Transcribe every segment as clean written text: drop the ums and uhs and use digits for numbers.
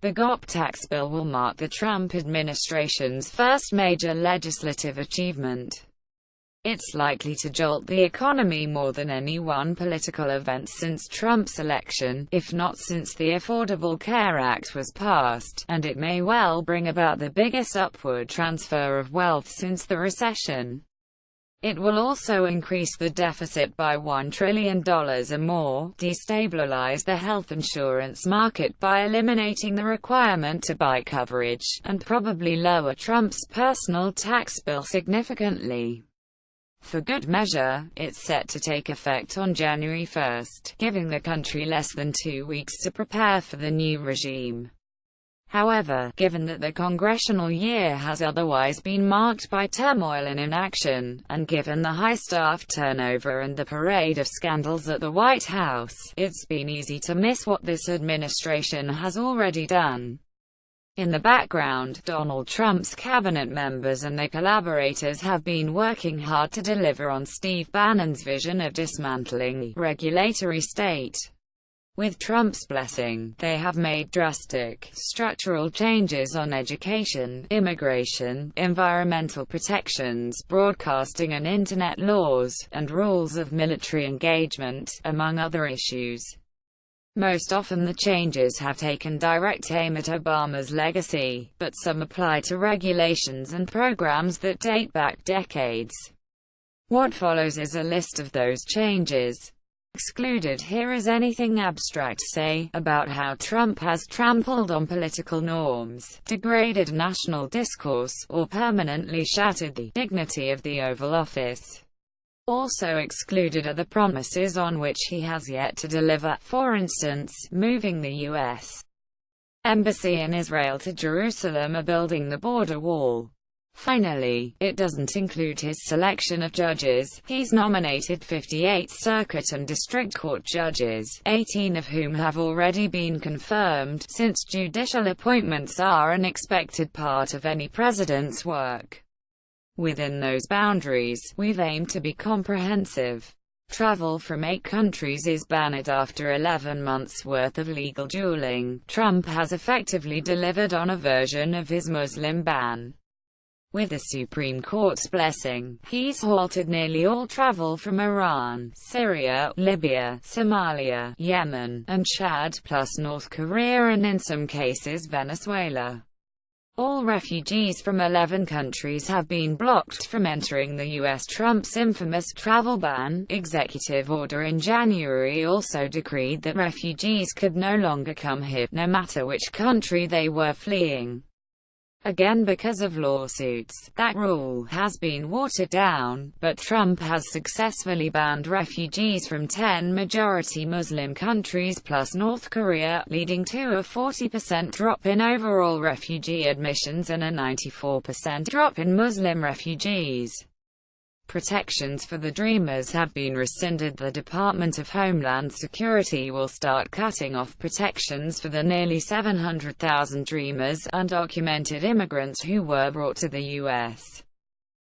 The GOP tax bill will mark the Trump administration's first major legislative achievement. It's likely to jolt the economy more than any one political event since Trump's election, if not since the Affordable Care Act was passed, and it may well bring about the biggest upward transfer of wealth since the recession. It will also increase the deficit by $1 trillion or more, destabilize the health insurance market by eliminating the requirement to buy coverage, and probably lower Trump's personal tax bill significantly. For good measure, it's set to take effect on January 1, giving the country less than 2 weeks to prepare for the new regime. However, given that the congressional year has otherwise been marked by turmoil and inaction, and given the high staff turnover and the parade of scandals at the White House, it's been easy to miss what this administration has already done. In the background, Donald Trump's cabinet members and their collaborators have been working hard to deliver on Steve Bannon's vision of dismantling the regulatory state. With Trump's blessing, they have made drastic, structural changes on education, immigration, environmental protections, broadcasting and internet laws, and rules of military engagement, among other issues. Most often the changes have taken direct aim at Obama's legacy, but some apply to regulations and programs that date back decades. What follows is a list of those changes. Excluded here is anything abstract, say, about how Trump has trampled on political norms, degraded national discourse, or permanently shattered the dignity of the Oval Office. Also excluded are the promises on which he has yet to deliver, for instance, moving the U.S. Embassy in Israel to Jerusalem or building the border wall. Finally, it doesn't include his selection of judges. He's nominated 58 circuit and district court judges, 18 of whom have already been confirmed, since judicial appointments are an expected part of any president's work. Within those boundaries, we've aimed to be comprehensive. Travel from 8 countries is banned after 11 months' worth of legal dueling. Trump has effectively delivered on a version of his Muslim ban. With the Supreme Court's blessing, he's halted nearly all travel from Iran, Syria, Libya, Somalia, Yemen, and Chad, plus North Korea and in some cases Venezuela. All refugees from 11 countries have been blocked from entering the U.S. Trump's infamous travel ban executive order in January also decreed that refugees could no longer come here, no matter which country they were fleeing. Again, because of lawsuits, that rule has been watered down, but Trump has successfully banned refugees from 10 majority Muslim countries plus North Korea, leading to a 40% drop in overall refugee admissions and a 94% drop in Muslim refugees. Protections for the Dreamers have been rescinded. The Department of Homeland Security will start cutting off protections for the nearly 700,000 Dreamers, undocumented immigrants who were brought to the U.S.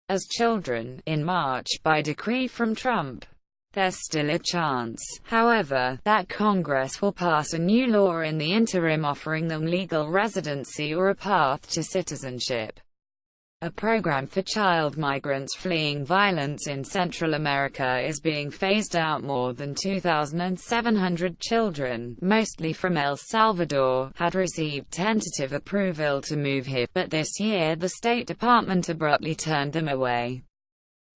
as children, in March, by decree from Trump. There's still a chance, however, that Congress will pass a new law in the interim offering them legal residency or a path to citizenship. A program for child migrants fleeing violence in Central America is being phased out. More than 2,700 children, mostly from El Salvador, had received tentative approval to move here, but this year the State Department abruptly turned them away.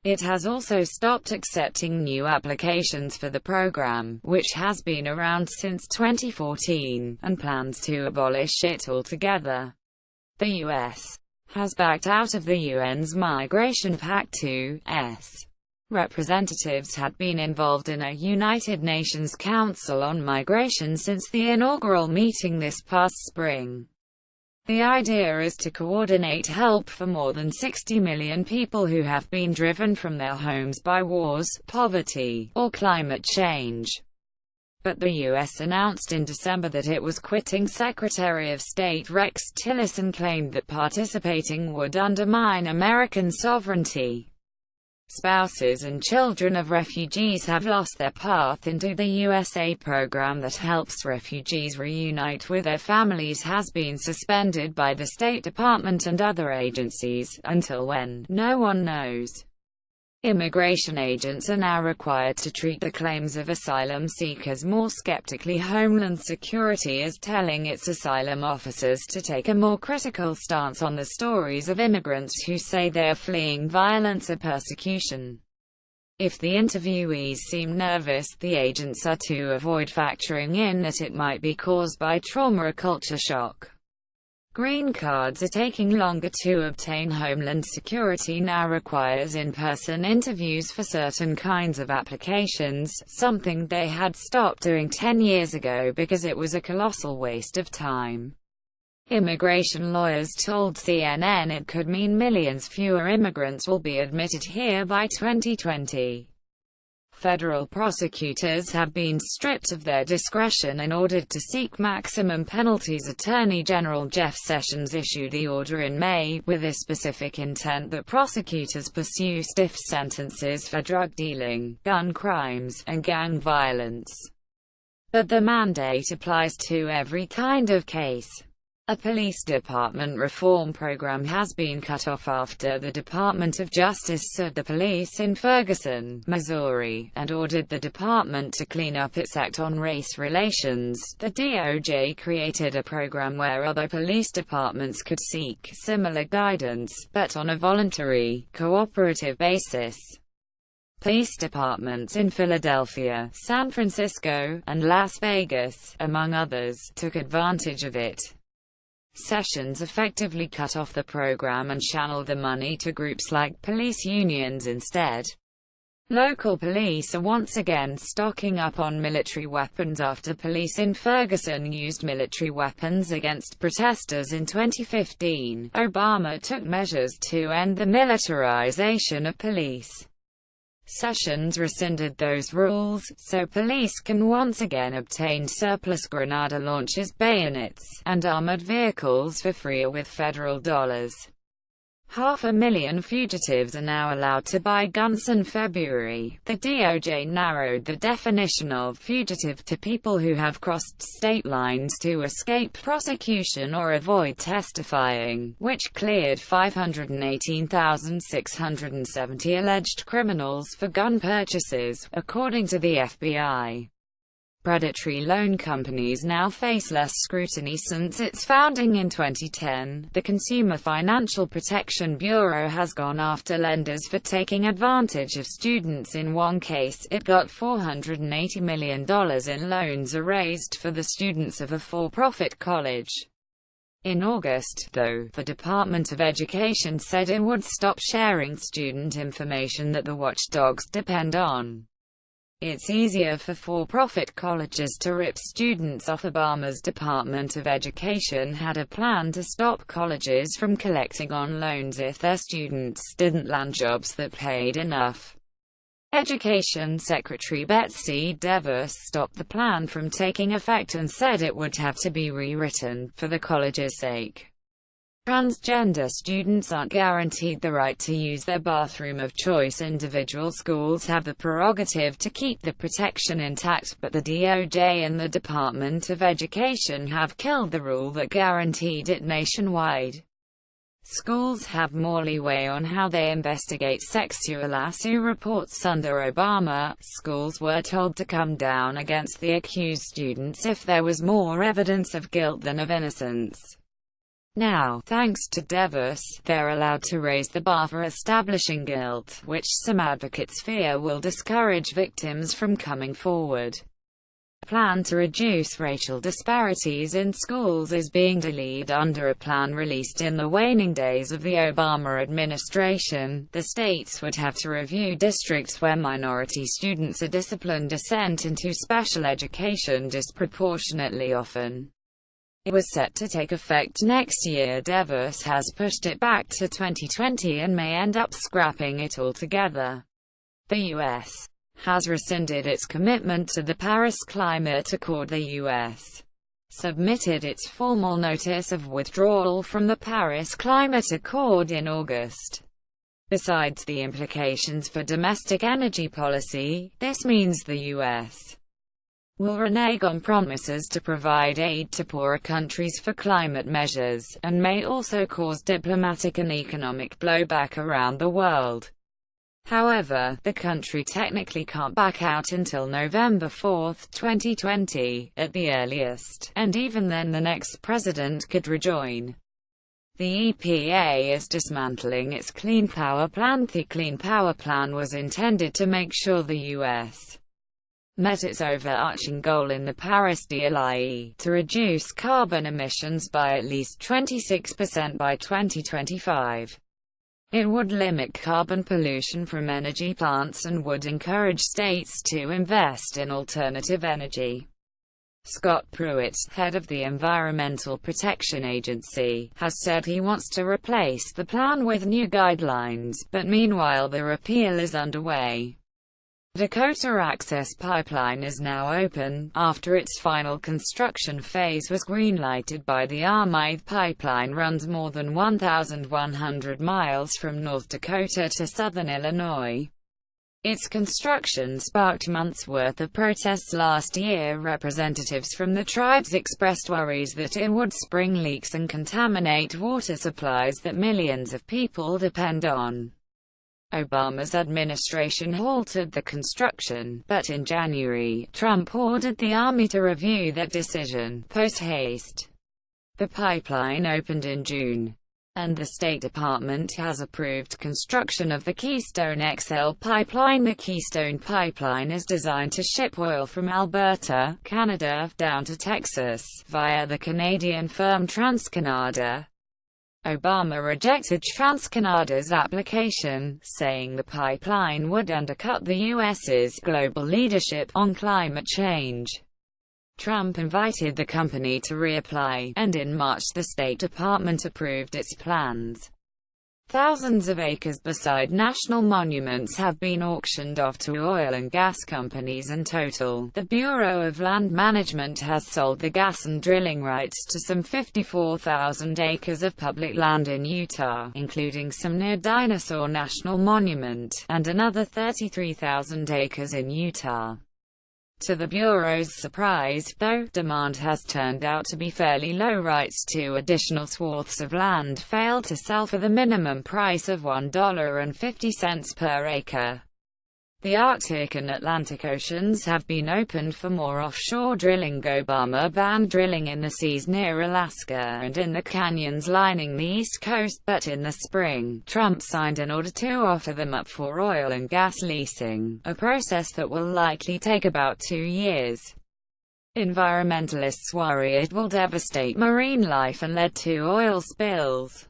It has also stopped accepting new applications for the program, which has been around since 2014, and plans to abolish it altogether. The U.S. has backed out of the UN's Migration Pact 2s. Representatives had been involved in a United Nations Council on Migration since the inaugural meeting this past spring. The idea is to coordinate help for more than 60 million people who have been driven from their homes by wars, poverty, or climate change. But the U.S. announced in December that it was quitting. Secretary of State Rex Tillerson claimed that participating would undermine American sovereignty. Spouses and children of refugees have lost their path into the USA program that helps refugees reunite with their families has been suspended by the State Department and other agencies, until when, no one knows. Immigration agents are now required to treat the claims of asylum seekers more skeptically. Homeland Security is telling its asylum officers to take a more critical stance on the stories of immigrants who say they are fleeing violence or persecution. If the interviewees seem nervous, the agents are to avoid factoring in that it might be caused by trauma or culture shock. Green cards are taking longer to obtain. Homeland Security now requires in-person interviews for certain kinds of applications, something they had stopped doing 10 years ago because it was a colossal waste of time. Immigration lawyers told CNN it could mean millions fewer immigrants will be admitted here by 2020. Federal prosecutors have been stripped of their discretion and ordered to seek maximum penalties. Attorney General Jeff Sessions issued the order in May, with a specific intent that prosecutors pursue stiff sentences for drug dealing, gun crimes, and gang violence. But the mandate applies to every kind of case. A police department reform program has been cut off after the Department of Justice sued the police in Ferguson, Missouri, and ordered the department to clean up its act on race relations. The DOJ created a program where other police departments could seek similar guidance, but on a voluntary, cooperative basis. Police departments in Philadelphia, San Francisco, and Las Vegas, among others, took advantage of it. Sessions effectively cut off the program and channeled the money to groups like police unions instead. Local police are once again stocking up on military weapons after police in Ferguson used military weapons against protesters in 2015. Obama took measures to end the militarization of police. Sessions rescinded those rules, so police can once again obtain surplus grenade launchers, bayonets, and armored vehicles for free or with federal dollars. 500,000 fugitives are now allowed to buy guns. In February, the DOJ narrowed the definition of fugitive to people who have crossed state lines to escape prosecution or avoid testifying, which cleared 518,670 alleged criminals for gun purchases, according to the FBI. Predatory loan companies now face less scrutiny since its founding in 2010. The Consumer Financial Protection Bureau has gone after lenders for taking advantage of students. In one case, it got $480 million in loans erased for the students of a for-profit college. In August, though, the Department of Education said it would stop sharing student information that the watchdogs depend on. It's easier for-profit colleges to rip students off. Obama's Department of Education had a plan to stop colleges from collecting on loans if their students didn't land jobs that paid enough. Education Secretary Betsy DeVos stopped the plan from taking effect and said it would have to be rewritten, for the college's sake. Transgender students aren't guaranteed the right to use their bathroom of choice. Individual schools have the prerogative to keep the protection intact, but the DOJ and the Department of Education have killed the rule that guaranteed it nationwide. Schools have more leeway on how they investigate sexual assault reports. Under Obama, schools were told to come down against the accused students if there was more evidence of guilt than of innocence. Now, thanks to DeVos, they're allowed to raise the bar for establishing guilt, which some advocates fear will discourage victims from coming forward. A plan to reduce racial disparities in schools is being delayed. Under a plan released in the waning days of the Obama administration, the states would have to review districts where minority students are disciplined or sent into special education disproportionately often. It was set to take effect next year. DeVos has pushed it back to 2020 and may end up scrapping it altogether. The U.S. has rescinded its commitment to the Paris Climate Accord. The U.S. submitted its formal notice of withdrawal from the Paris Climate Accord in August. Besides the implications for domestic energy policy, this means the U.S. will renege on promises to provide aid to poorer countries for climate measures, and may also cause diplomatic and economic blowback around the world. However, the country technically can't back out until November 4, 2020, at the earliest, and even then the next president could rejoin. The EPA is dismantling its Clean Power Plan. The Clean Power Plan was intended to make sure the U.S. met its overarching goal in the Paris deal, i.e., to reduce carbon emissions by at least 26% by 2025. It would limit carbon pollution from energy plants and would encourage states to invest in alternative energy. Scott Pruitt, head of the Environmental Protection Agency, has said he wants to replace the plan with new guidelines, but meanwhile the repeal is underway. Dakota Access Pipeline is now open, after its final construction phase was greenlighted by the Army. The pipeline runs more than 1,100 miles from North Dakota to southern Illinois. Its construction sparked months' worth of protests last year. Representatives from the tribes expressed worries that it would spring leaks and contaminate water supplies that millions of people depend on. Obama's administration halted the construction, but in January, Trump ordered the Army to review that decision, post-haste. The pipeline opened in June, and the State Department has approved construction of the Keystone XL pipeline. The Keystone pipeline is designed to ship oil from Alberta, Canada, down to Texas, via the Canadian firm TransCanada. Obama rejected TransCanada's application, saying the pipeline would undercut the U.S.'s global leadership on climate change. Trump invited the company to reapply, and in March the State Department approved its plans. Thousands of acres beside national monuments have been auctioned off to oil and gas companies. In total, the Bureau of Land Management has sold the gas and drilling rights to some 54,000 acres of public land in Utah, including some near Dinosaur National Monument, and another 33,000 acres in Utah. To the Bureau's surprise, though, demand has turned out to be fairly low. Rights to additional swaths of land failed to sell for the minimum price of $1.50 per acre. The Arctic and Atlantic Oceans have been opened for more offshore drilling. Obama banned drilling in the seas near Alaska and in the canyons lining the East Coast, but in the spring, Trump signed an order to offer them up for oil and gas leasing, a process that will likely take about 2 years. Environmentalists worry it will devastate marine life and lead to oil spills.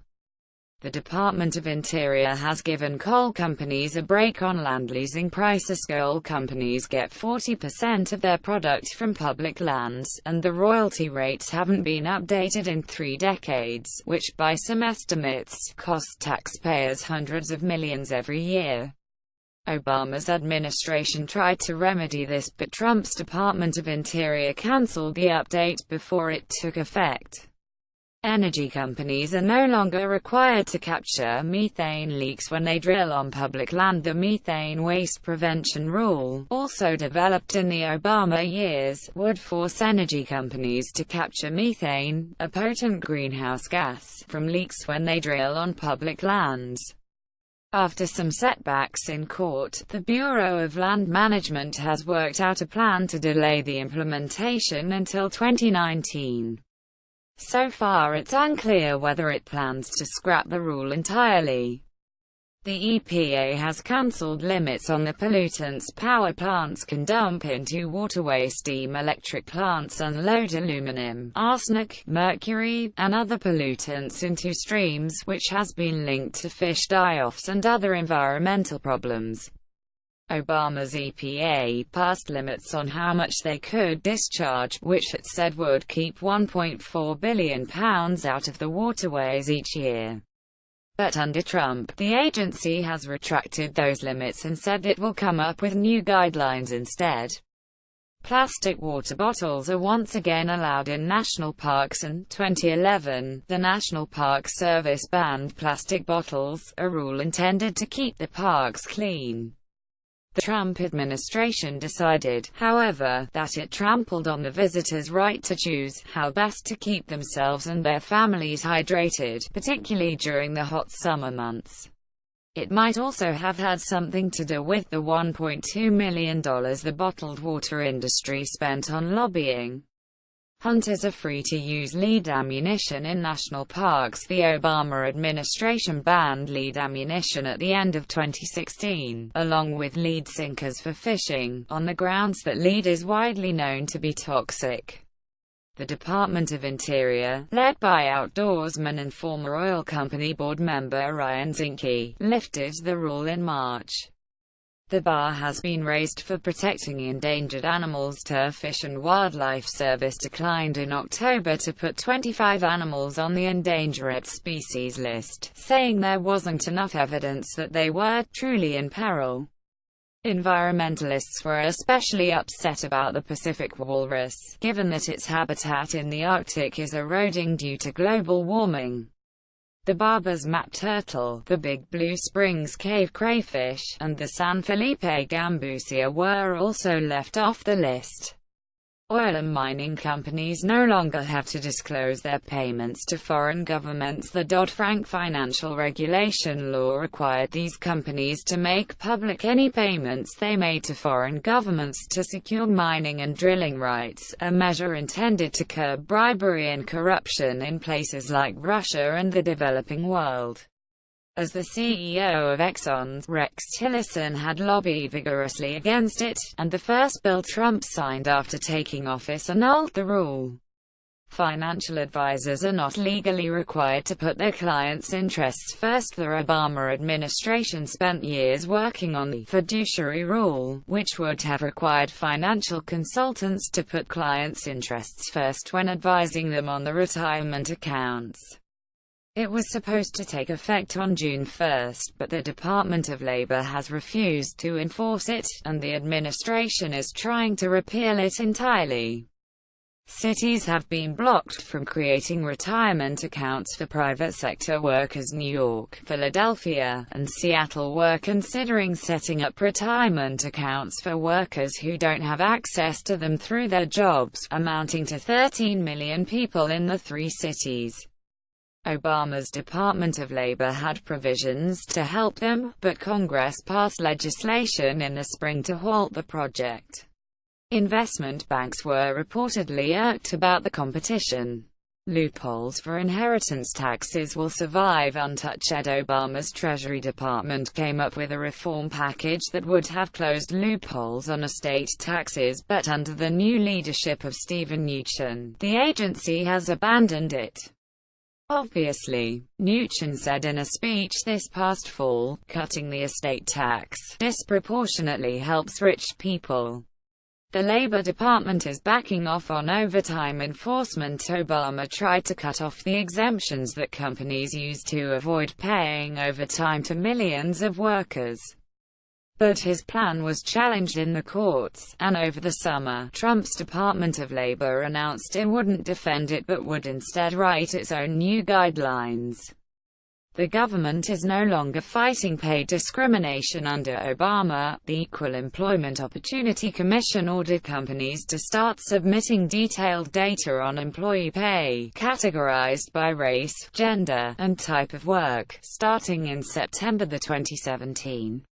The Department of Interior has given coal companies a break on land leasing prices. Coal companies get 40% of their product from public lands, and the royalty rates haven't been updated in 3 decades, which by some estimates, cost taxpayers hundreds of millions every year. Obama's administration tried to remedy this, but Trump's Department of Interior canceled the update before it took effect. Energy companies are no longer required to capture methane leaks when they drill on public land. The methane waste prevention rule, also developed in the Obama years, would force energy companies to capture methane, a potent greenhouse gas, from leaks when they drill on public lands. After some setbacks in court, the Bureau of Land Management has worked out a plan to delay the implementation until 2019. So far it's unclear whether it plans to scrap the rule entirely. The EPA has cancelled limits on the pollutants power plants can dump into waterways. Steam electric plants unload aluminum, arsenic, mercury, and other pollutants into streams, which has been linked to fish die-offs and other environmental problems. Obama's EPA passed limits on how much they could discharge, which it said would keep £1.4 billion out of the waterways each year. But under Trump, the agency has retracted those limits and said it will come up with new guidelines instead. Plastic water bottles are once again allowed in national parks, and 2011, the National Park Service banned plastic bottles, a rule intended to keep the parks clean. The Trump administration decided, however, that it trampled on the visitors' right to choose how best to keep themselves and their families hydrated, particularly during the hot summer months. It might also have had something to do with the $1.2 million the bottled water industry spent on lobbying. Hunters are free to use lead ammunition in national parks. The Obama administration banned lead ammunition at the end of 2016, along with lead sinkers for fishing, on the grounds that lead is widely known to be toxic. The Department of Interior, led by outdoorsman and former oil company board member Arirang, lifted the rule in March. The bar has been raised for protecting endangered animals. Fish and Wildlife Service declined in October to put 25 animals on the endangered species list, saying there wasn't enough evidence that they were truly in peril. Environmentalists were especially upset about the Pacific walrus, given that its habitat in the Arctic is eroding due to global warming. The Barber's map turtle, the Big Blue Springs cave crayfish, and the San Felipe gambusia were also left off the list. Oil and mining companies no longer have to disclose their payments to foreign governments. The Dodd-Frank financial regulation law required these companies to make public any payments they made to foreign governments to secure mining and drilling rights, a measure intended to curb bribery and corruption in places like Russia and the developing world. As the CEO of Exxon's, Rex Tillerson had lobbied vigorously against it, and the first bill Trump signed after taking office annulled the rule. Financial advisors are not legally required to put their clients' interests first. The Obama administration spent years working on the fiduciary rule, which would have required financial consultants to put clients' interests first when advising them on the retirement accounts. It was supposed to take effect on June 1, but the Department of Labor has refused to enforce it, and the administration is trying to repeal it entirely. Cities have been blocked from creating retirement accounts for private sector workers. New York, Philadelphia, and Seattle were considering setting up retirement accounts for workers who don't have access to them through their jobs, amounting to 13 million people in the three cities. Obama's Department of Labor had provisions to help them, but Congress passed legislation in the spring to halt the project. Investment banks were reportedly irked about the competition. Loopholes for inheritance taxes will survive untouched. Obama's Treasury Department came up with a reform package that would have closed loopholes on estate taxes, but under the new leadership of Steven Mnuchin, the agency has abandoned it. Obviously, Mnuchin said in a speech this past fall, cutting the estate tax disproportionately helps rich people. The Labor Department is backing off on overtime enforcement. Obama tried to cut off the exemptions that companies use to avoid paying overtime to millions of workers. But his plan was challenged in the courts, and over the summer, Trump's Department of Labor announced it wouldn't defend it but would instead write its own new guidelines. The government is no longer fighting pay discrimination under Obama. The Equal Employment Opportunity Commission ordered companies to start submitting detailed data on employee pay, categorized by race, gender, and type of work, starting in September 2017.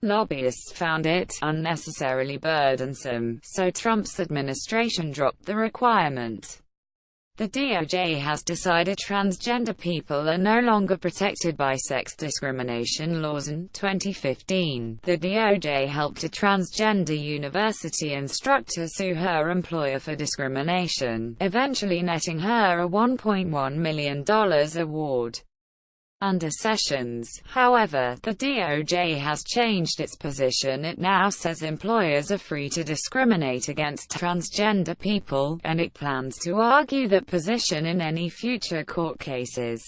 Lobbyists found it unnecessarily burdensome, so Trump's administration dropped the requirement. The DOJ has decided transgender people are no longer protected by sex discrimination laws. In 2015, the DOJ helped a transgender university instructor sue her employer for discrimination, eventually netting her a $1.1 million award. Under Sessions, however, the DOJ has changed its position. It now says employers are free to discriminate against transgender people, and it plans to argue that position in any future court cases.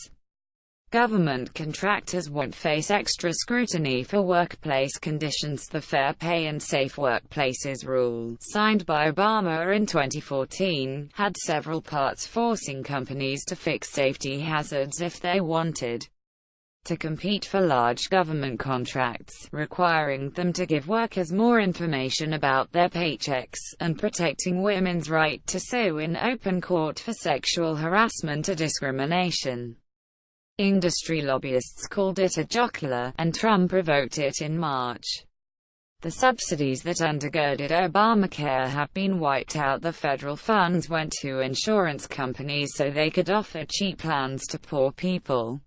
Government contractors won't face extra scrutiny for workplace conditions. The Fair Pay and Safe Workplaces rule, signed by Obama in 2014, had several parts forcing companies to fix safety hazards if they wanted to compete for large government contracts, requiring them to give workers more information about their paychecks, and protecting women's right to sue in open court for sexual harassment or discrimination. Industry lobbyists called it a jocular, and Trump revoked it in March. The subsidies that undergirded Obamacare have been wiped out. The federal funds went to insurance companies so they could offer cheap plans to poor people.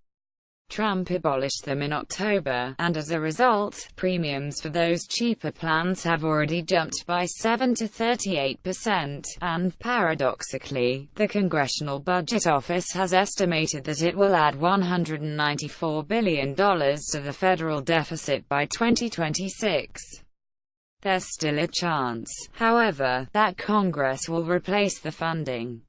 Trump abolished them in October, and as a result, premiums for those cheaper plans have already jumped by 7 to 38%, and, paradoxically, the Congressional Budget Office has estimated that it will add $194 billion to the federal deficit by 2026. There's still a chance, however, that Congress will replace the funding.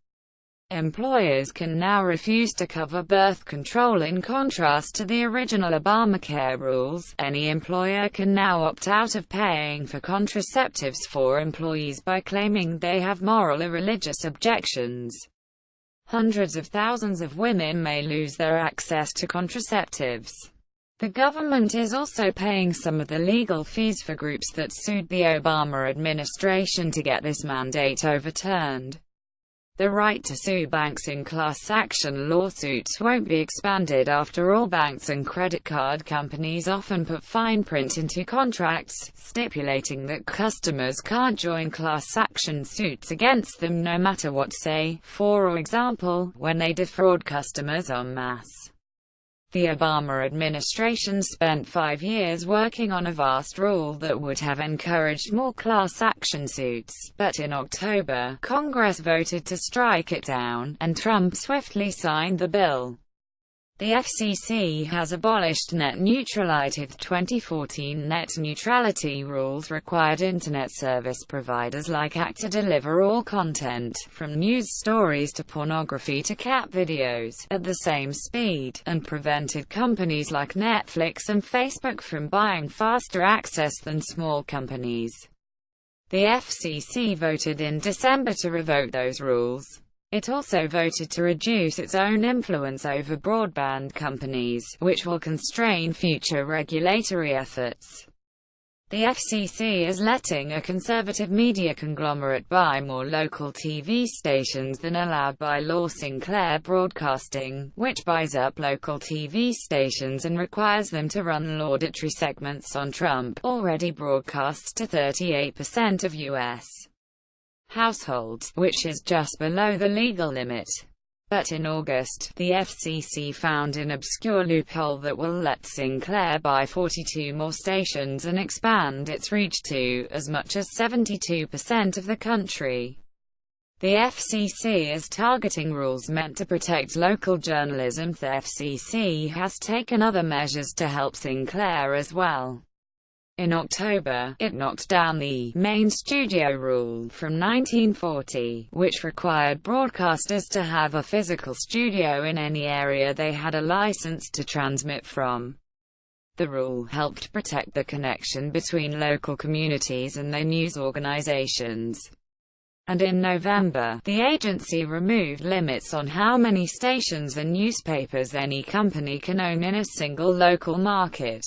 Employers can now refuse to cover birth control. In contrast to the original Obamacare rules, any employer can now opt out of paying for contraceptives for employees by claiming they have moral or religious objections. Hundreds of thousands of women may lose their access to contraceptives. The government is also paying some of the legal fees for groups that sued the Obama administration to get this mandate overturned. The right to sue banks in class action lawsuits won't be expanded. After all, banks and credit card companies often put fine print into contracts, stipulating that customers can't join class action suits against them no matter what, say, for example, when they defraud customers en masse. The Obama administration spent 5 years working on a vast rule that would have encouraged more class action suits, but in October, Congress voted to strike it down, and Trump swiftly signed the bill. The FCC has abolished net neutrality. The 2014 net neutrality rules required Internet service providers like ACT to deliver all content, from news stories to pornography to cat videos, at the same speed, and prevented companies like Netflix and Facebook from buying faster access than small companies. The FCC voted in December to revoke those rules. It also voted to reduce its own influence over broadband companies, which will constrain future regulatory efforts. The FCC is letting a conservative media conglomerate buy more local TV stations than allowed by law. Sinclair Broadcasting, which buys up local TV stations and requires them to run laudatory segments on Trump, already broadcasts to 38% of U.S. households, which is just below the legal limit. But in August, the FCC found an obscure loophole that will let Sinclair buy 42 more stations and expand its reach to as much as 72% of the country. The FCC is targeting rules meant to protect local journalism. The FCC has taken other measures to help Sinclair as well. In October, it knocked down the main studio rule from 1940, which required broadcasters to have a physical studio in any area they had a license to transmit from. The rule helped protect the connection between local communities and their news organizations. And in November, the agency removed limits on how many stations and newspapers any company can own in a single local market.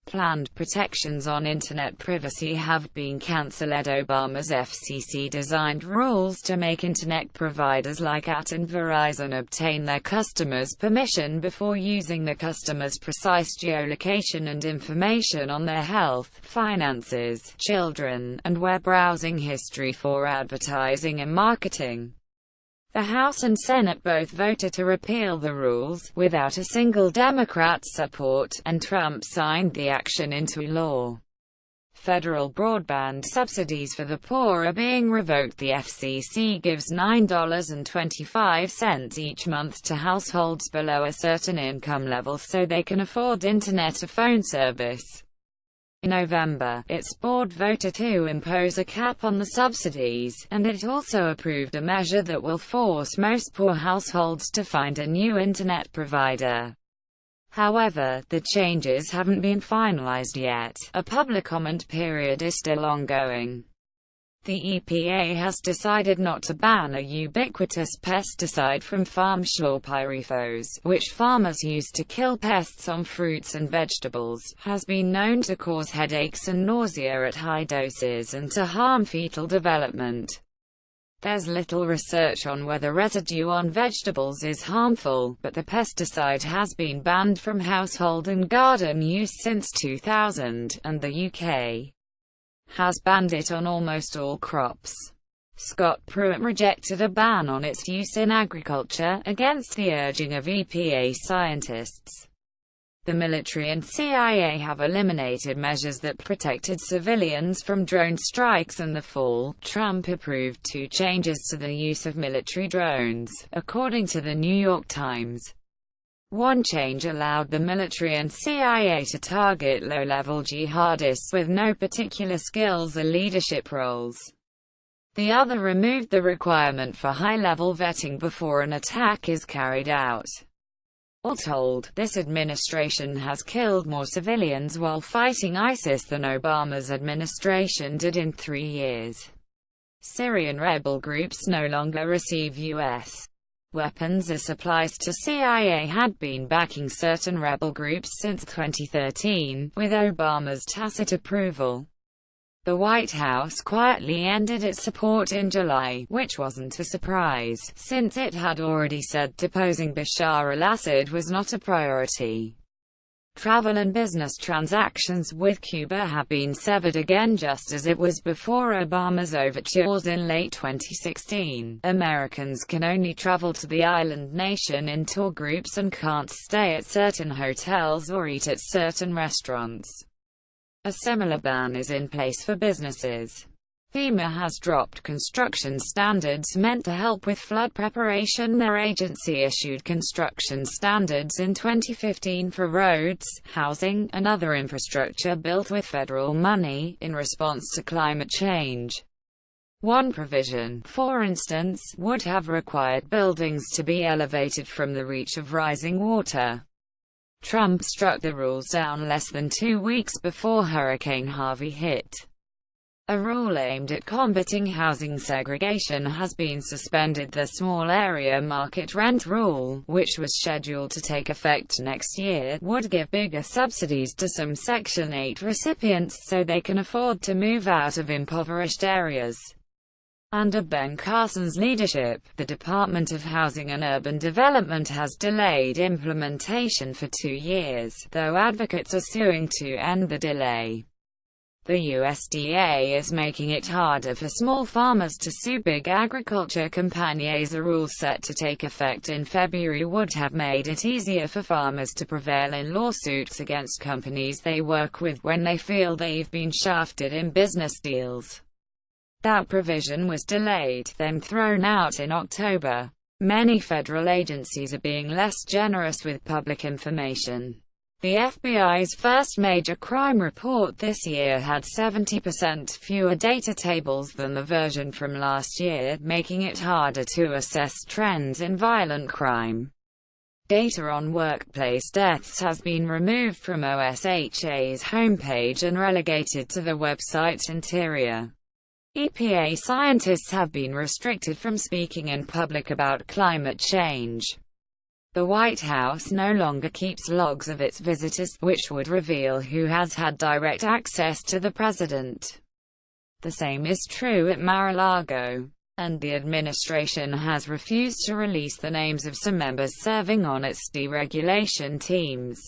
Planned protections on Internet privacy have been cancelled. Obama's FCC designed rules to make Internet providers like AT and Verizon obtain their customers' permission before using the customer's precise geolocation and information on their health, finances, children, and web browsing history for advertising and marketing. The House and Senate both voted to repeal the rules, without a single Democrat support, and Trump signed the action into law. Federal broadband subsidies for the poor are being revoked. The FCC gives $9.25 each month to households below a certain income level so they can afford internet or phone service. In November, its board voted to impose a cap on the subsidies, and it also approved a measure that will force most poor households to find a new internet provider. However, the changes haven't been finalized yet. A public comment period is still ongoing. The EPA has decided not to ban a ubiquitous pesticide from farm chlorpyrifos, which farmers use to kill pests on fruits and vegetables, has been known to cause headaches and nausea at high doses and to harm fetal development. There's little research on whether residue on vegetables is harmful, but the pesticide has been banned from household and garden use since 2000, and the UK has banned it on almost all crops. Scott Pruitt rejected a ban on its use in agriculture, against the urging of EPA scientists. The military and CIA have eliminated measures that protected civilians from drone strikes in the fall. Trump approved 2 changes to the use of military drones, according to the New York Times. One change allowed the military and CIA to target low-level jihadists with no particular skills or leadership roles. The other removed the requirement for high-level vetting before an attack is carried out. All told, this administration has killed more civilians while fighting ISIS than Obama's administration did in 3 years. Syrian rebel groups no longer receive U.S. weapons as supplies to CIA had been backing certain rebel groups since 2013, with Obama's tacit approval. The White House quietly ended its support in July, which wasn't a surprise, since it had already said deposing Bashar al-Assad was not a priority. Travel and business transactions with Cuba have been severed again just as it was before Obama's overtures in late 2016. Americans can only travel to the island nation in tour groups and can't stay at certain hotels or eat at certain restaurants. A similar ban is in place for businesses. FEMA has dropped construction standards meant to help with flood preparation. Their agency issued construction standards in 2015 for roads, housing, and other infrastructure built with federal money, in response to climate change. One provision, for instance, would have required buildings to be elevated from the reach of rising water. Trump struck the rules down less than 2 weeks before Hurricane Harvey hit. A rule aimed at combating housing segregation has been suspended. The small area market rent rule, which was scheduled to take effect next year, would give bigger subsidies to some Section 8 recipients so they can afford to move out of impoverished areas. Under Ben Carson's leadership, the Department of Housing and Urban Development has delayed implementation for 2 years, though advocates are suing to end the delay. The USDA is making it harder for small farmers to sue big agriculture companies. A rule set to take effect in February would have made it easier for farmers to prevail in lawsuits against companies they work with when they feel they've been shafted in business deals. That provision was delayed, then thrown out in October. Many federal agencies are being less generous with public information. The FBI's first major crime report this year had 70% fewer data tables than the version from last year, making it harder to assess trends in violent crime. Data on workplace deaths has been removed from OSHA's homepage and relegated to the website's interior. EPA scientists have been restricted from speaking in public about climate change. The White House no longer keeps logs of its visitors, which would reveal who has had direct access to the president. The same is true at Mar-a-Lago, and the administration has refused to release the names of some members serving on its deregulation teams.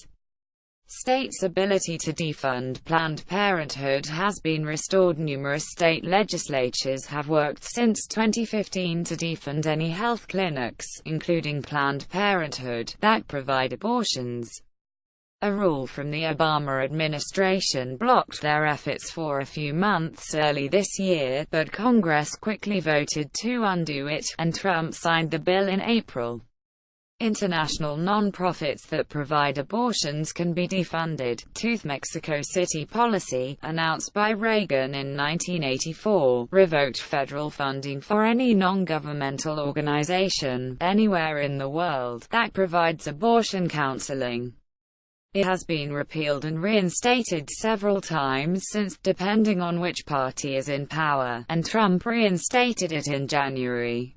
States' ability to defund Planned Parenthood has been restored. Numerous state legislatures have worked since 2015 to defund any health clinics, including Planned Parenthood, that provide abortions. A rule from the Obama administration blocked their efforts for a few months early this year, but Congress quickly voted to undo it, and Trump signed the bill in April. International non-profits that provide abortions can be defunded. Tooth Mexico City policy, announced by Reagan in 1984, revoked federal funding for any non-governmental organization, anywhere in the world, that provides abortion counseling. It has been repealed and reinstated several times since, depending on which party is in power, and Trump reinstated it in January.